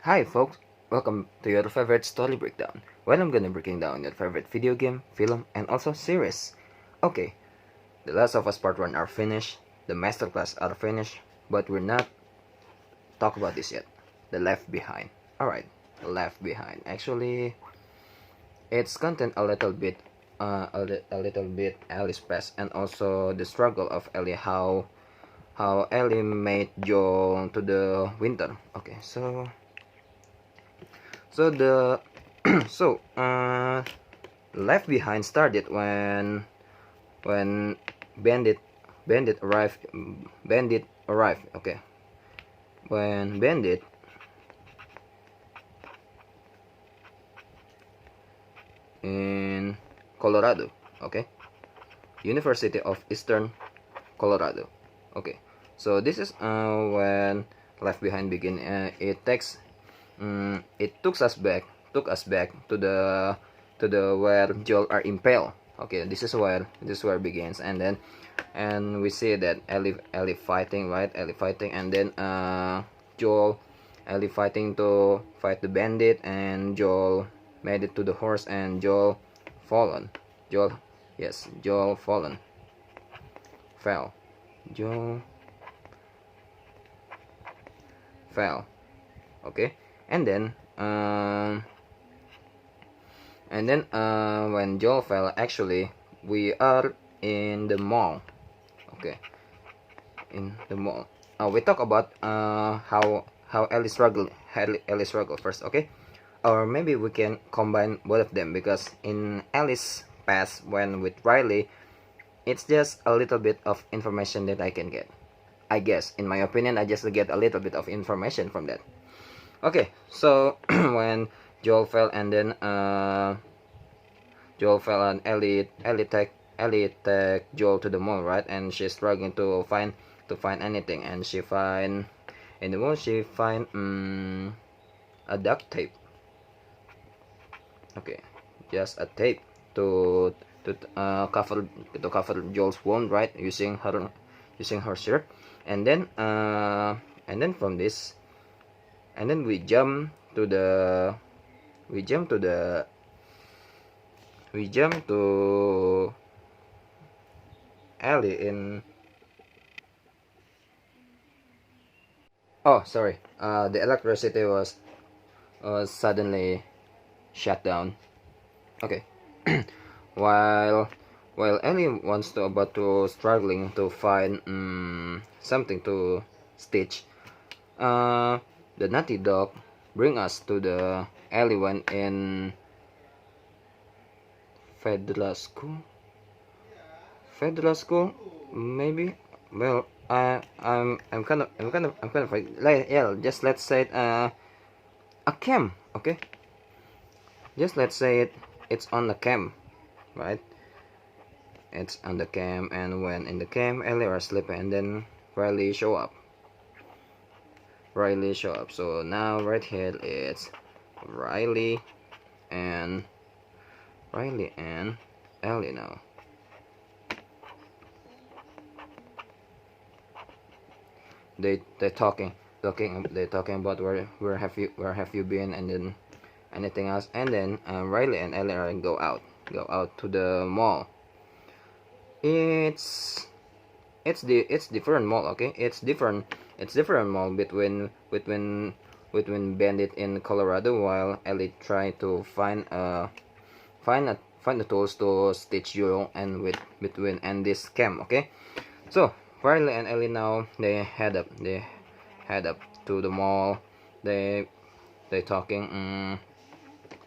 Hi folks, welcome to your favorite story breakdown, where I'm gonna breaking down your favorite video game, film, and also series. Okay, The Last of Us Part 1 are finished, the Masterclass are finished, but we're not talk about this yet. The Left Behind. Alright, The Left Behind. Actually, it's content a little bit Ellie's past, and also the struggle of Ellie, how Ellie made Joel to the winter. Okay, so the Left Behind started when Bandit Bandit arrived. Bandit arrived. Okay, when Bandit in Colorado. Okay, University of Eastern Colorado. Okay, so this is when Left Behind begin. It took us back to the where Joel are impaled. Okay, this is where it begins, and we see that Ellie fighting, right? Ellie fighting, and then Joel Ellie fighting to fight the bandit, and Joel made it to the horse, and Joel fallen. Joel, yes, Joel fallen, fell. Joel fell. Okay, and then when Joel fell, actually we are in the mall. Okay, in the mall. We talk about how Ellie struggle first. Okay, or maybe we can combine both of them, because in Ellie's past, when with Riley, it's just a little bit of information that I can get. I guess, in my opinion, I just get a little bit of information from that. Okay, so when Joel fell, and then Joel fell, and Ellie take Joel to the mall, right? And she's struggling to find anything, and she find in the mall, she find a duct tape. Okay, just a tape to cover Joel's wound, right? Using her shirt, and then from this, and then we jump to Ellie in. Oh, sorry. The electricity was suddenly shut down. Okay. while Ellie wants to about to struggling to find something to stitch, the Naughty Dog bring us to the Ellie one in Federal School. Federal School, maybe. Well, I'm kind of like, yeah. Just let's say it, a camp. Okay. Just let's say it's on the camp, right? It's on the camp, and when in the camp, Ellie are sleeping, and then Riley show up. So now right here it's Riley and Ellie now. They're talking about where have you been, and then anything else, and then Riley and Ellie are go out to the mall. It's different mall. Okay, it's different mall between Bandit in Colorado, while Ellie try to find the tools to stitch Joel, and between and this camp. Okay, so Riley and Ellie now they head up to the mall. They talking.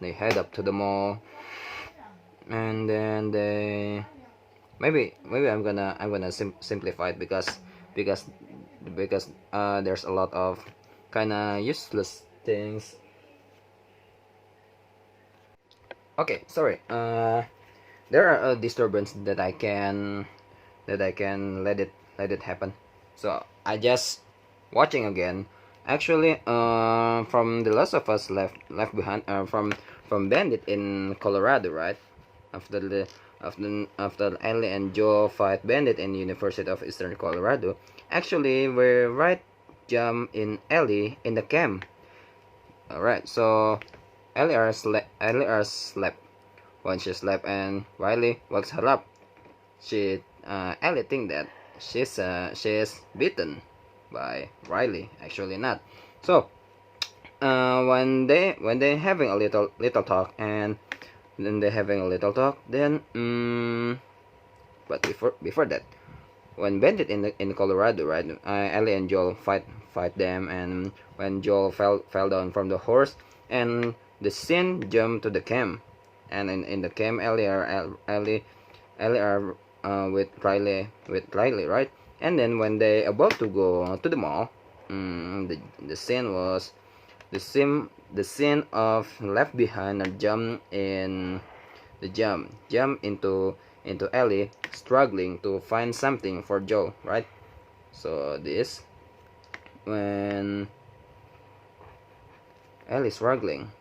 They head up to the mall, and then they maybe I'm gonna simplify it, because there's a lot of kind of useless things. Okay, sorry. There are a disturbance that I can let it happen. So I just watching again. Actually, from The Last of Us Left Behind, from Bandit in Colorado, right? After Ellie and Joe fight Bandit in University of Eastern Colorado. Actually, we're right jump in Ellie in the camp. Alright, so Ellie slept. When she slept and Riley wakes her up, Ellie think that she's beaten by Riley. Actually not. So when they having a little talk, and then they having a little talk, then but before that, when Bandit in Colorado, right? Ellie and Joel fight them, and when Joel fell down from the horse, and the scene jumped to the camp, and in the camp, Ellie are with Riley, right? And then when they about to go to the mall, the scene was the scene of left behind a jump into Ellie struggling to find something for Joel, right? So this when Ellie struggling.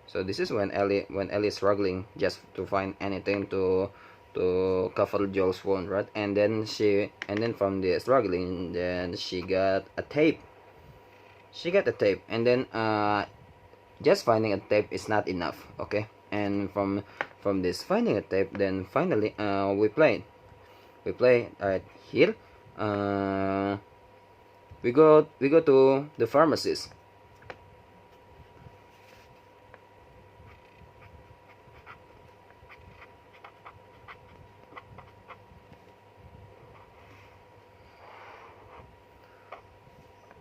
So this is when Ellie is struggling just to find anything to cover Joel's wound, right? And then from the struggling, then she got a tape. And then just finding a tape is not enough, okay? And from this finding a tape, then finally we play. Alright, here we go to the pharmacist.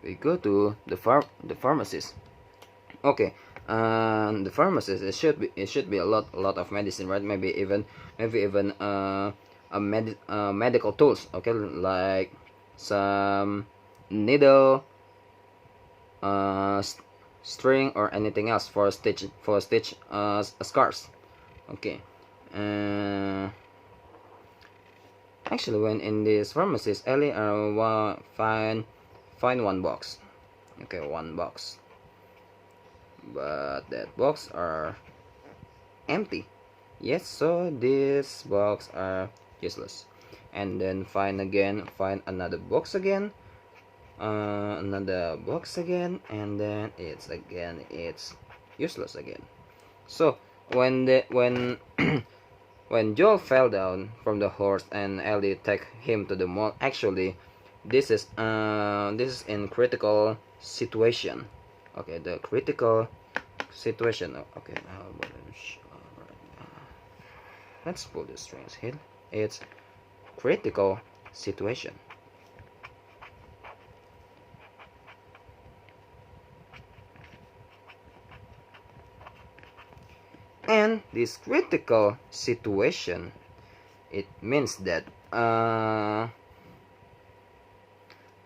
We go to the pharmacist. Okay, the pharmacist, it should be a lot of medicine, right? Maybe even medical tools, okay, like some needle, string, or anything else for stitch scars. Okay, actually, when in this pharmacist, Ellie find one box. Okay, one box, but that box are empty. Yes, so this box are useless. And then find another box again, and then it's useless again. So when when Joel fell down from the horse and Ellie take him to the mall, actually this is in critical situation. Okay, the critical situation. Okay, let's pull the strings here. It's critical situation. And this critical situation, it means that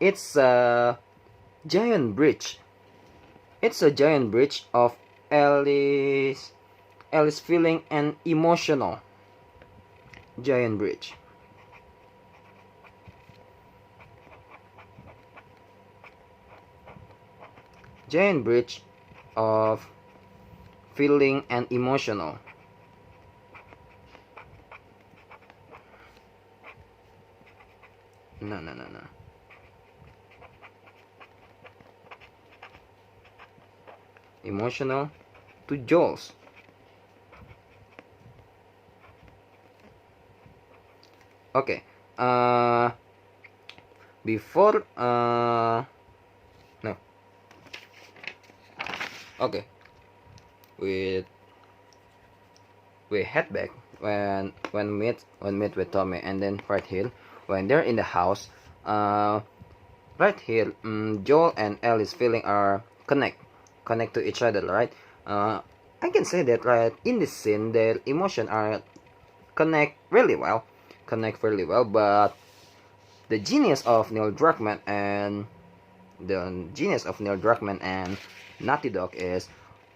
it's a giant bridge. It's a giant bridge of Ellie's feeling and emotional. Giant bridge. Giant bridge of feeling and emotional. No. Emotional to Joel's. Okay. Before no. Okay. We head back when meet with Tommy, and then right here when they're in the house, right here, Joel and Ellie's feeling are connect to each other, right? I can say that right in this scene their emotion are connect really well, but the genius of Neil Druckmann and Naughty Dog is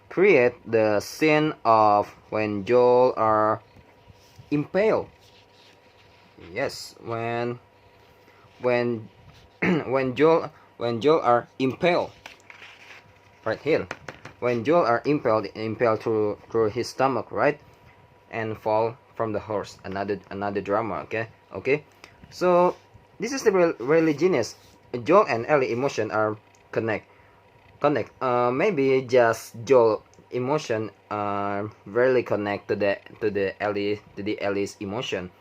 create the scene of when Joel are impaled. Yes, when when Joel are impaled. Right here, when Joel are impaled through his stomach, right, and fall from the horse. Another drama. Okay. So this is the really genius Joel and Ellie emotion are connect. Maybe just Joel emotion rarely connect to the Ellie's emotion.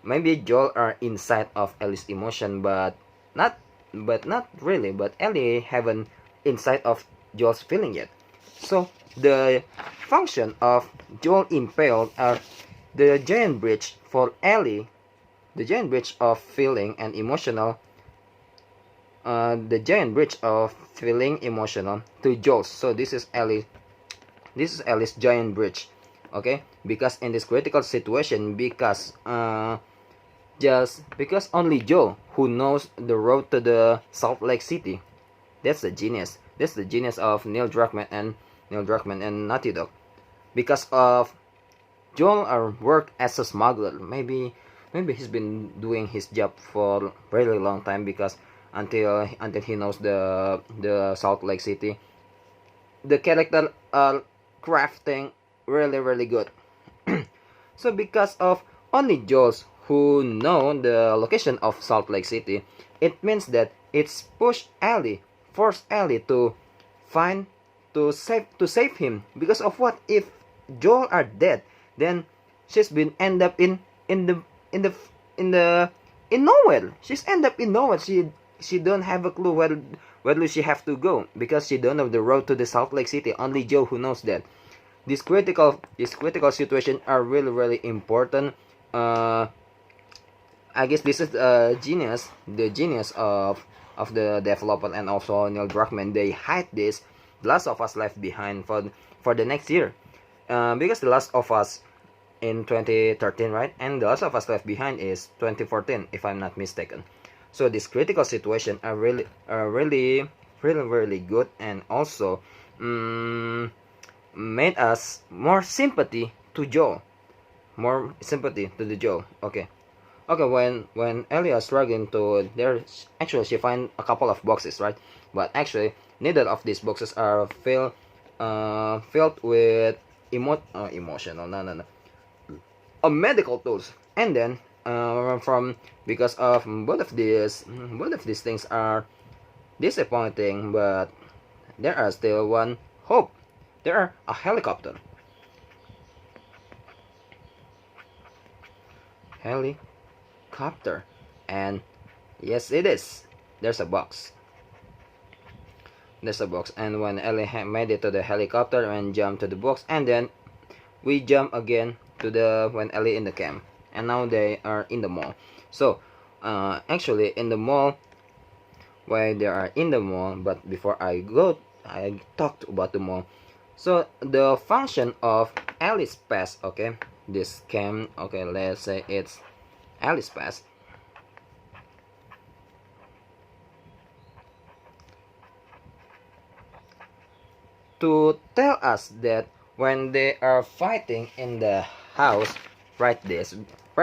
Maybe Joel are inside of Ellie's emotion, not not really. But Ellie haven't inside of Joel's feeling yet. So the function of Joel impaled are the giant bridge for Ellie, the giant bridge of feeling and emotional, the giant bridge of feeling emotional to Joel's. So this is Ellie's giant bridge, okay? Because in this critical situation, just because only Joel who knows the road to the Salt Lake City. That's the genius. That's the genius of Neil Druckmann and Naughty Dog. Because of Joel worked as a smuggler. Maybe he's been doing his job for a really long time, because until he knows the Salt Lake City, the character are crafting really good. So because of only Joel's who know the location of Salt Lake City, it means that it's forced Ellie to find to save him. Because of what? If Joel are dead, then she's been end up in the in the in the in nowhere. She's end up in nowhere. She don't have a clue where she have to go, because she don't know the road to the Salt Lake City. Only Joe who knows that. This critical situation are really important. I guess this is the genius of the developer and also Neil Druckmann. They hide this The Last of Us Left Behind for the next year, because The Last of Us in 2013, right? And The Last of Us Left Behind is 2014, if I'm not mistaken. So this critical situation are really good, and also made us more sympathy to Joel, more sympathy to the Joel. Okay, when Ellie is struggling to there, actually she find a couple of boxes, right? But actually neither of these boxes are filled with emotional, no, medical tools. And then from because of both of these things are disappointing, but there are still one hope. There are a helicopter. And yes, it is. There's a box. And when Ellie made it to the helicopter and jumped to the box, and then we jump again to when Ellie in the camp, and now they are in the mall. So actually in the mall, while they are in the mall, but before I talked about the mall. So the function of Ellie's Pass, okay, this camp, okay, let's say it's Ellie's Pass. To tell us that when they are fighting in the house, right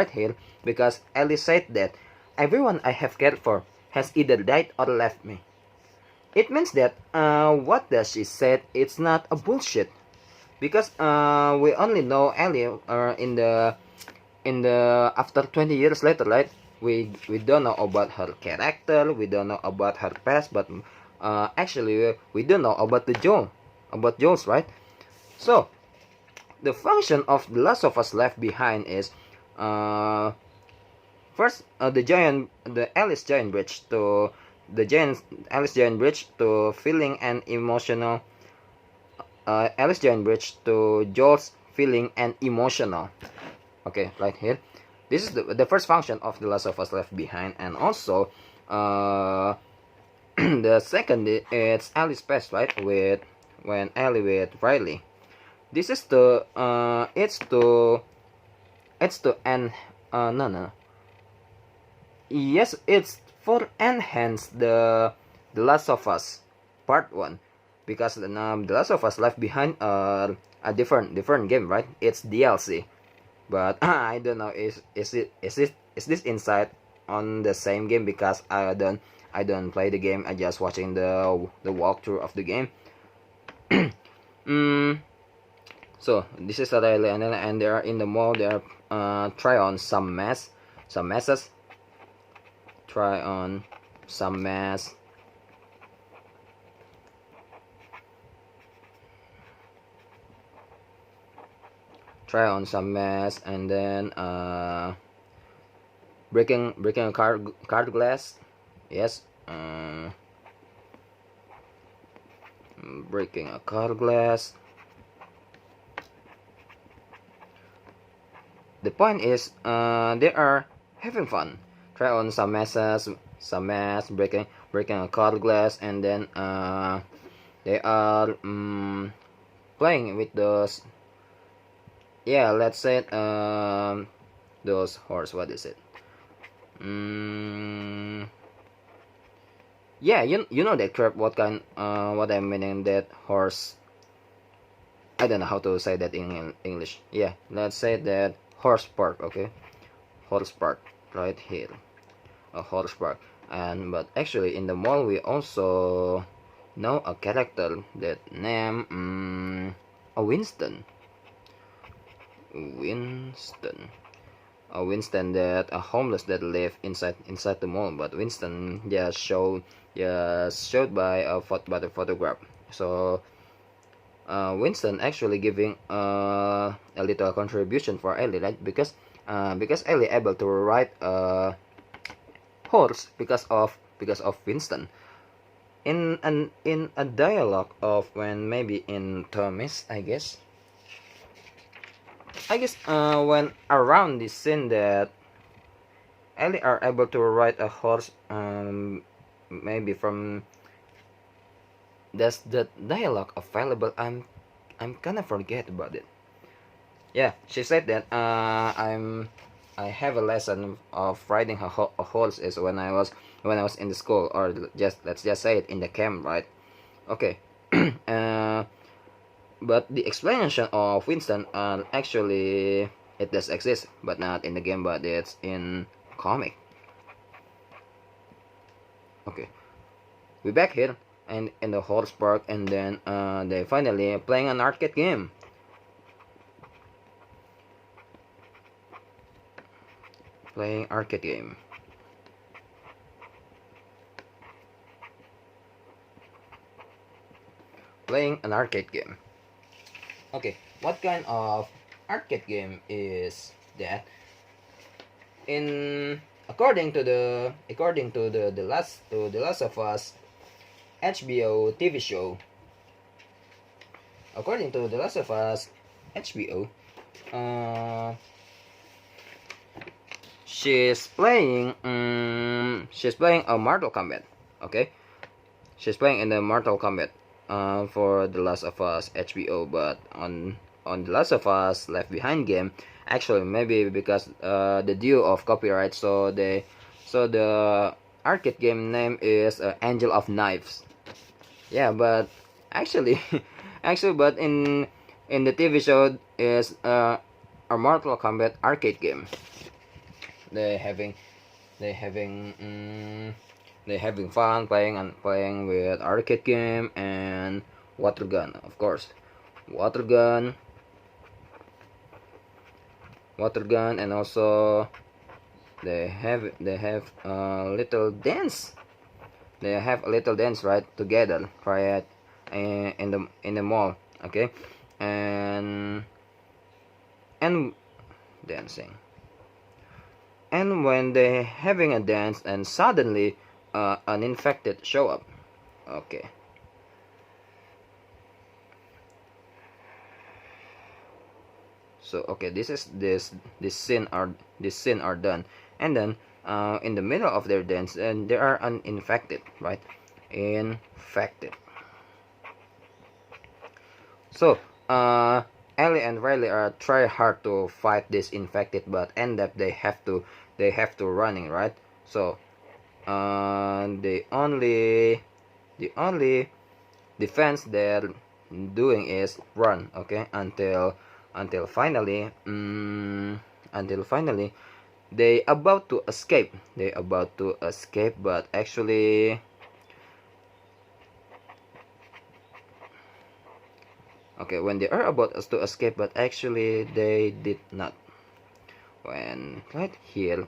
here, because Ellie said that everyone I have cared for has either died or left me. It means that what does she said, it's not a bullshit, because we only know Ellie in the after 20 years later, right? We don't know about her character, we don't know about her past, but actually we don't know about Joel's, right? So the function of The Last of Us Left Behind is first Ellie's giant bridge to feeling and emotional. Ellie's giant bridge to Joel's feeling and emotional. Okay, right here. This is the first function of The Last of Us Left Behind, and also the second it's Ellie's past, right? When Ellie with Riley. This is it's to end no. Yes, it's for enhance the Last of Us Part 1, because the Last of Us Left Behind a different game, right? It's DLC, but I don't know is this inside on the same game, because I don't play the game. I just watching the walkthrough of the game. So this is Riley and they are in the mall. They are try on some messes. Try on some mess. Try on some mess, and then breaking a card glass. Yes. Breaking a card glass. The point is, they are having fun. Try on some messes, breaking a card glass, and then they are playing with those. Yeah, let's say those horse. What is it? Yeah, you know that crap. What kind? What I'm meaning that horse. I don't know how to say that in English. Yeah, let's say that horse park. Okay, horse park right here. A horse park. And but actually in the mall we also know a character that name Winston. A Winston that a homeless that live inside the mall, but Winston just showed by a photograph. So Winston actually giving a little contribution for Ellie, right? Because Ellie able to ride a horse because of Winston. In a dialogue of when maybe in Thomas, I guess when around this scene that Ellie are able to ride a horse, maybe from that's the dialogue available. I'm kind of forget about it. Yeah, she said that I have a lesson of riding a horse is when I was in the school, or just let's just say it in the camp, right? Okay. But the explanation of Winston actually it does exist, but not in the game, but it's in comic. Okay, we back here and in the horse park, and then they finally playing an arcade game. Playing arcade game. Playing an arcade game. Okay, what kind of arcade game is that? In according to the Last of Us HBO TV show. According to the Last of Us HBO, she's playing a Mortal Kombat. Okay, she's playing in the Mortal Kombat for the Last of Us HBO, but on the Last of Us Left Behind game, actually maybe because the due of copyright, so the arcade game name is Angel of Knives. Yeah, but actually but in the TV show is a Mortal Kombat arcade game. They having fun playing with arcade game and water gun, of course. Water gun, and also they have a little dance. They have a little dance right together, right, in the mall. Okay, and dancing. And when they having a dance, and suddenly an infected show up. Okay. So okay, this scene are done, and then in the middle of their dance, and they are uninfected, right? Infected. So Ellie and Riley are try hard to fight this infected, but end up they have to running, right? So the only defense they're doing is run. Okay, until finally they about to escape. But actually okay, when they are about to escape, but actually they did not. When right here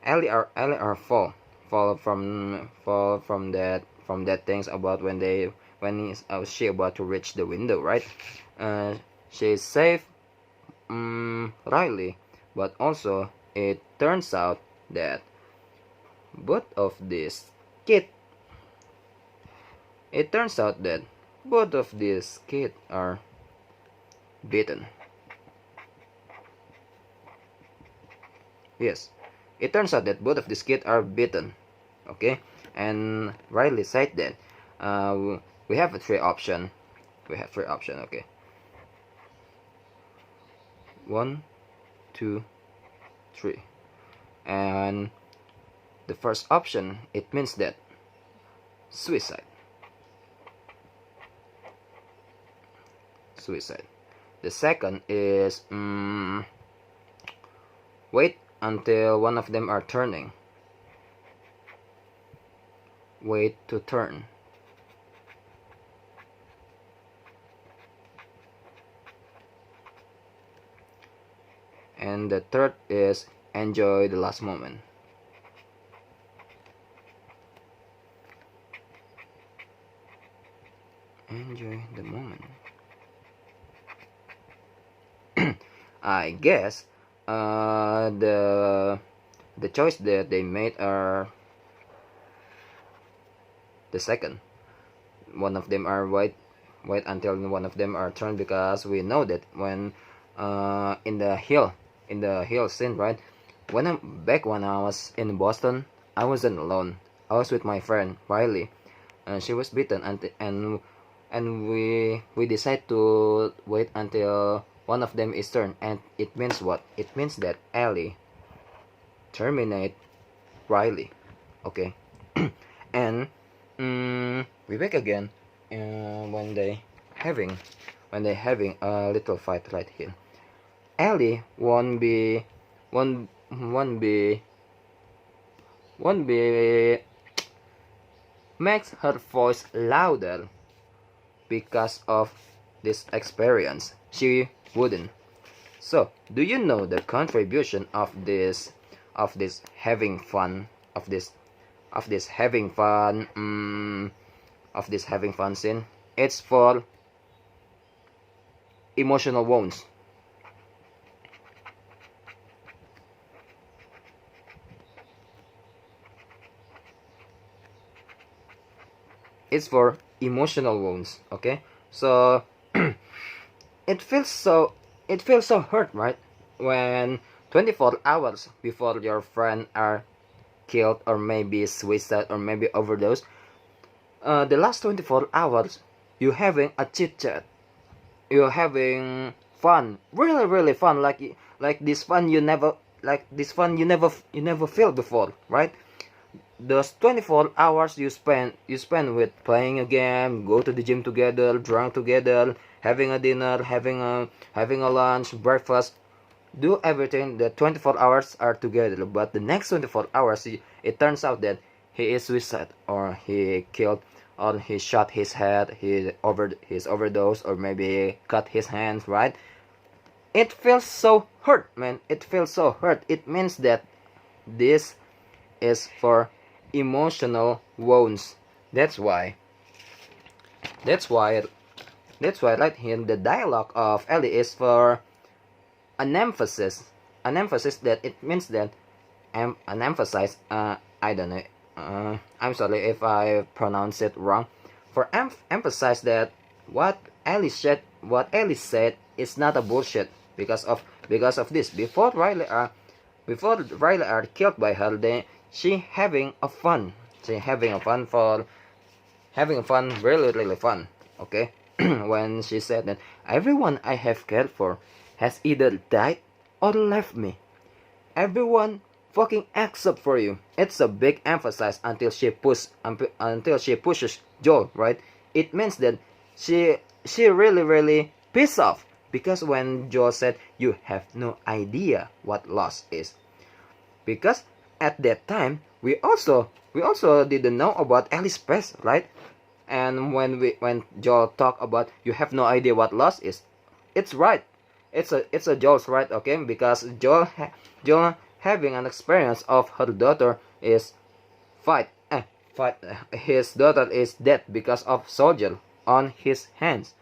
Ellie are fall from that things about she about to reach the window, right? She saved Riley, but also it turns out that both of these kids it turns out that both of these kids are beaten. Yes, it turns out that both of these kids are beaten. Okay, and Riley said that we have a three option. We have three option. Okay, 1, 2, 3, and the first option, it means that suicide. The second is wait until one of them are turning. Wait to turn. And the third is enjoy the last moment. Enjoy the moment. I guess the choice that they made are the second. One of them are wait until one of them are turned, because we know that when in the hill scene, right? When I was in Boston, I wasn't alone. I was with my friend Riley, and she was beaten, and we decided to wait until one of them is turned. And it means what? It means that Ellie terminate Riley. Okay. And we back again when they having a little fight right here. Ellie won't be makes her voice louder because of this experience. She wouldn't. So, do you know the contribution of this having fun scene? It's for emotional wounds. It's for emotional wounds. Okay, so it feels so hurt, right? When 24 hours before your friend are killed, or maybe suicide, or maybe overdose, the last 24 hours you having a chit chat, you're having fun, really fun, like this fun you never feel before, right? Those 24 hours you spend with playing a game, go to the gym together, drunk together, having a dinner, having a lunch, breakfast, do everything. The 24 hours are together. But the next 24 hours, it turns out that he is suicide, or he killed, or he shot his head, he overdosed, or maybe cut his hands, right? It feels so hurt, man. It feels so hurt. It means that this is for emotional wounds. That's why right here the dialogue of Ellie is for an emphasis that it means that an emphasize, I don't know, I'm sorry if I pronounce it wrong, for emphasize that what Ellie said is not a bullshit, because of this. Before Riley are killed by her, she having a fun really fun. Okay. When she said that everyone I have cared for has either died or left me. Everyone fucking except for you. It's a big emphasis until she pushes Joel, right? It means that she really pissed off, because when Joel said you have no idea what loss is, because at that time we also didn't know about Ellie's past, right? And when Joel talk about you have no idea what loss is, it's right. It's a Joel's right, okay? Because Joel having an experience of her daughter is fight his daughter is dead because of soldier on his hands.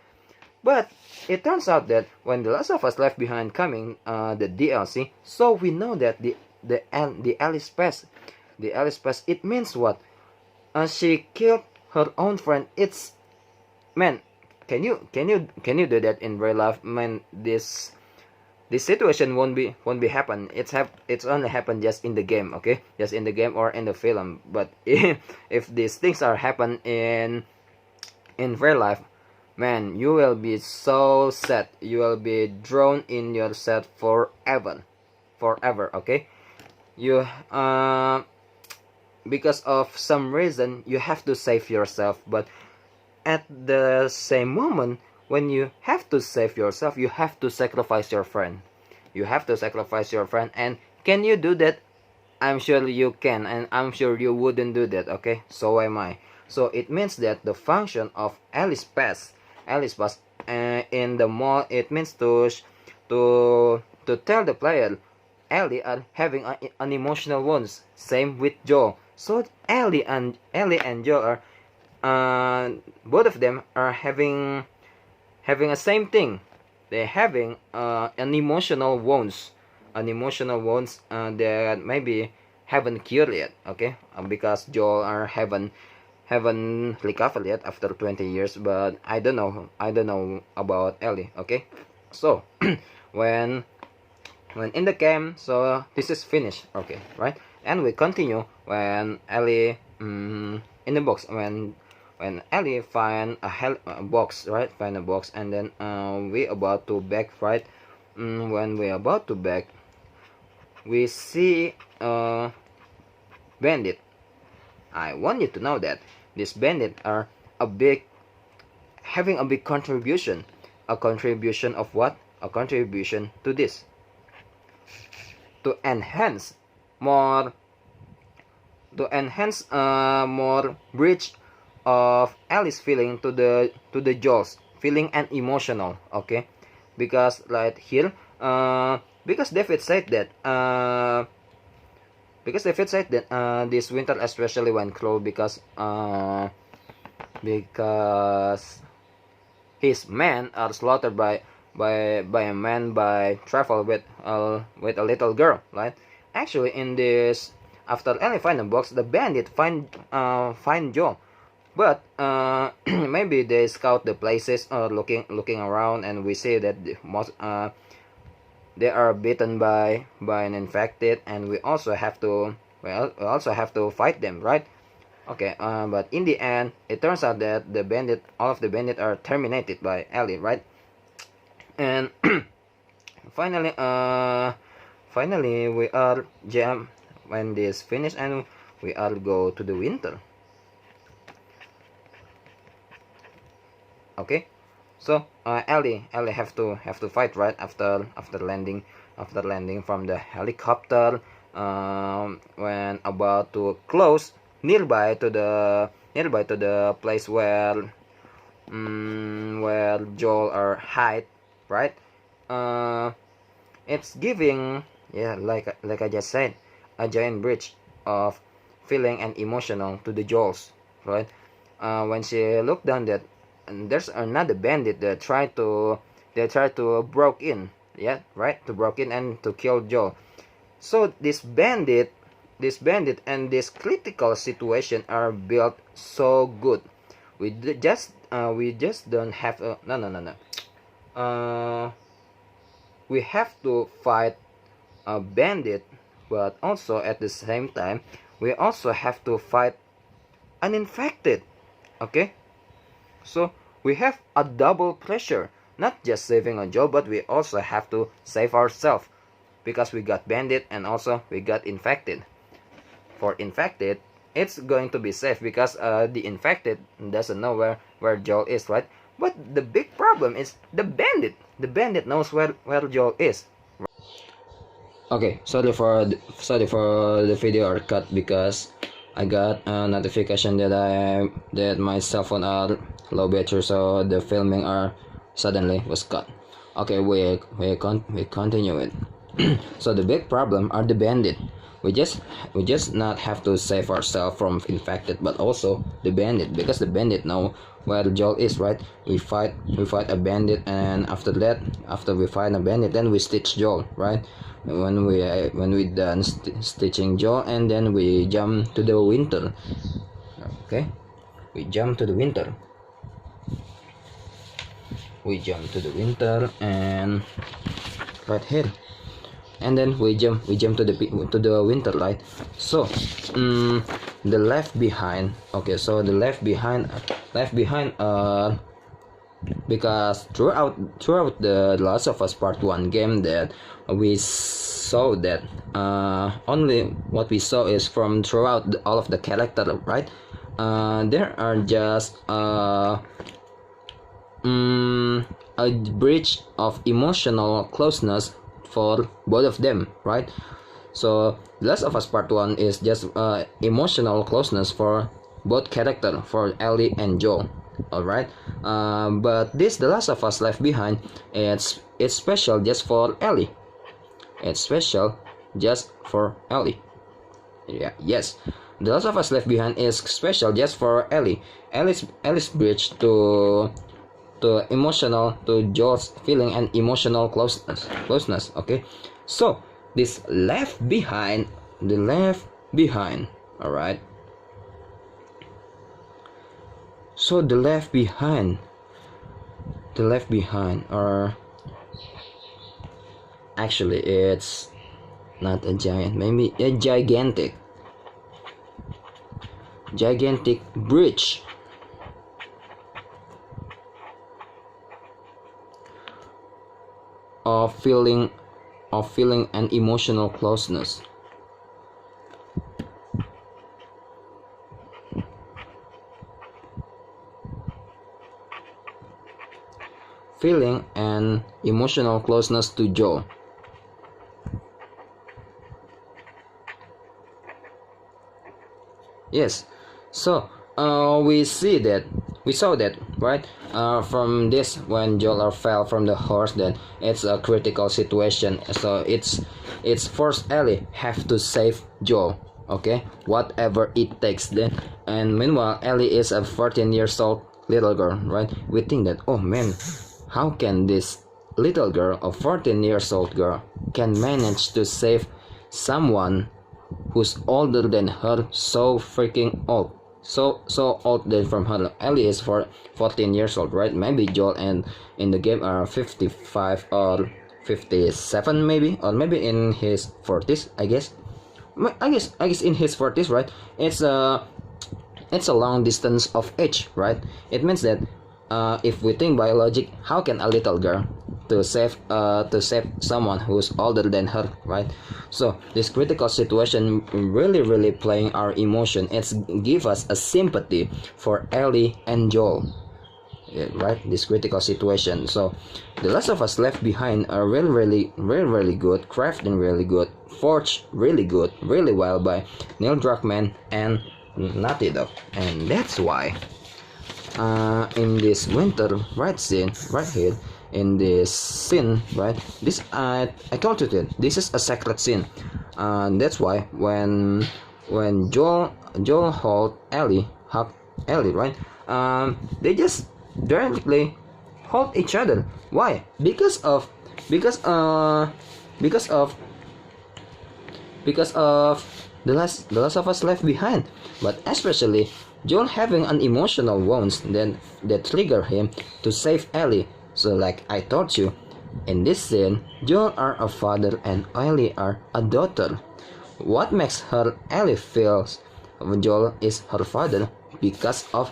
But it turns out that when The Last of Us Left Behind coming the DLC, so we know that the Alice Pass, it means what? She killed her own friend. It's, man, can you do that in real life? Man, this situation won't be happen. It's only happen just in the game, okay? Just in the game or in the film. But if these things are happen in real life, man, you will be so sad. You will be drawn in yourself forever, okay? You because of some reason you have to save yourself, but at the same moment when you have to save yourself, you have to sacrifice your friend. And can you do that? I'm sure you can, and I'm sure you wouldn't do that, okay? So am I. So it means that the function of Alice Pass in the mall, it means to tell the player Ellie are having an emotional wounds. Same with Joel. So Ellie and Joel are both of them are having a same thing. They're having an emotional wounds that maybe haven't cured yet, okay? Because Joel are haven't recovered yet after 20 years, but I don't know about Ellie, okay? So when in the game, so this is finished, okay, right? And we continue when Ellie in the box, when Ellie find a box, right? Find a box, and then we about to back, right? When we about to back, we see Bandit. I want you to know that these Bandit are having a big contribution. A contribution of what? A contribution to this, to enhance more bridge of Alice feeling to the Joel's feeling and emotional, okay? Because like here, because David said that this winter especially went cold because his men are slaughtered by a man by travel with a little girl, right? Actually, in this, after Ellie find a box, the Bandit find Joel, but maybe they scout the places or looking around, and we see that they are bitten by an infected, and we also have to fight them, right? Okay, but in the end, it turns out that all of the bandit are terminated by Ellie, right? And finally we are jam when this finish, and we all go to the winter. Okay, so Ellie have to fight right after landing from the helicopter, when about to close nearby to the place where Joel are hide, right? It's giving, yeah, like I just said, a giant bridge of feeling and emotional to the Joels, right? When she looked down that, and there's another bandit that tried to broke in, yeah, right, to broke in and to kill Joel. So this bandit and this critical situation are built so good. We just don't have no. We have to fight a bandit, but also at the same time we also have to fight an infected. Okay, so we have a double pressure, not just saving a Joe, but we also have to save ourselves, because we got bandit and also we got infected. For infected, it's going to be safe because the infected doesn't know where Joel is, right? But the big problem is the bandit. The bandit knows where Joel is. Okay, sorry for the video are cut because I got a notification that my cell phone are low battery, so the filming are suddenly was cut. Okay, we continue it. So the big problem are the bandit. we just not have to save ourselves from infected, but also the bandit, because the bandit know where Joel is, right? We fight a bandit, and after that, after we fight a bandit, then we stitch Joel, right? When we done stitching Joel, and then we jump to the winter. Okay, we jump to the winter. And right here, and then we jump to the winter, right? So the left behind. Okay, so the left behind because throughout the Last of Us Part 1 game, that we saw that only what we saw is from throughout all of the character, right? There are just a bridge of emotional closeness for both of them, right? So The Last of Us Part 1 is just emotional closeness for both character, for Ellie and Joel. Alright, but this The Last of Us Left Behind, it's special just for Ellie. It's special just for Ellie. Yeah, yes. The Last of Us Left Behind is special just for Ellie. Ellie's bridge to emotional, to Joel's feeling and emotional closeness. Okay, so this Left Behind, the Left Behind. All right. So the Left Behind, or actually it's not a giant, maybe a gigantic bridge of feeling and emotional closeness. Feeling and emotional closeness to Joel. Yes, so we saw that, right? From this, when Joel fell from the horse, that it's a critical situation. So it's forced Ellie have to save Joel. Okay, whatever it takes. Then, and meanwhile, Ellie is a 14 years old little girl, right? We think that, oh man, how can this little girl, a 14 years old girl, can manage to save someone who's older than her, so freaking old, so old than from her. Ellie is 14 years old, right? Maybe Joel and in the game are 55 or 57, maybe, or maybe in his 40s. I guess in his 40s, right? It's a long distance of age, right? It means that if we think by logic, how can a little girl to save someone who's older than her, right? So this critical situation really playing our emotion. It's give us a sympathy for Ellie and Joel, yeah, right? This critical situation. So The Last of Us Left Behind are really good, crafting really good, forged really good, really well by Neil Druckmann and Naughty Dog, and that's why in this winter scene right here, in this scene, right, this I told you that this is a sacred scene. That's why when Joel hug Ellie, right, they just directly hold each other. Why? Because of the last of Us Left Behind, but especially Joel having an emotional wounds that trigger him to save Ellie. So like I told you, in this scene, Joel are a father and Ellie are a daughter. What makes her Ellie feels Joel is her father? Because of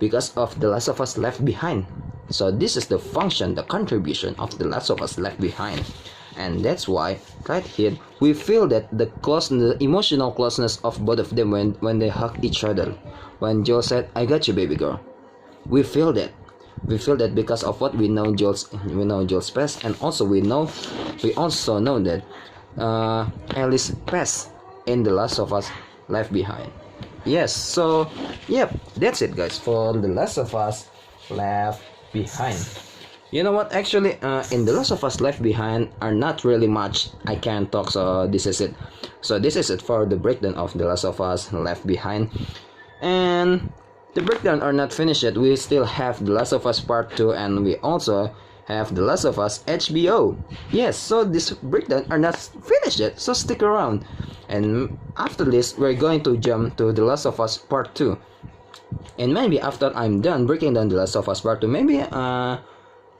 The Last of Us Left Behind. So this is the function, the contribution of The Last of Us Left Behind. And that's why right here we feel that the emotional closeness of both of them when they hug each other. When Joel said, "I got you, baby girl," we feel that because of what we know Joel's past, and also we also know that Ellie's past in The Last of Us Left Behind. Yes, so yep, that's it guys for The Last of Us Left Behind. You know what, actually in The Last of Us Left Behind are not really much I can talk, so this is it. So this is it for the breakdown of The Last of Us Left Behind. And the breakdown are not finished yet. We still have The Last of Us Part 2, and we also have The Last of Us HBO. Yes, so this breakdown are not finished yet, so stick around. And after this, we're going to jump to The Last of Us Part 2. And maybe after I'm done breaking down The Last of Us Part 2, maybe I'm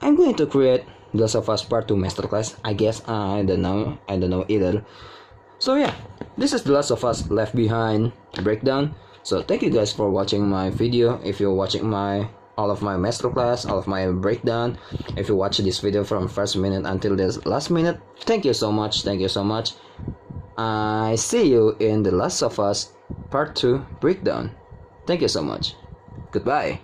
going to create The Last of Us Part 2 Masterclass. I guess, I don't know either. So yeah, this is The Last of Us Left Behind breakdown. So thank you guys for watching my video. If you're watching all of my masterclass, all of my breakdown, if you watch this video from first minute until this last minute, thank you so much. I see you in The Last of Us Part 2 breakdown. Thank you so much. Goodbye.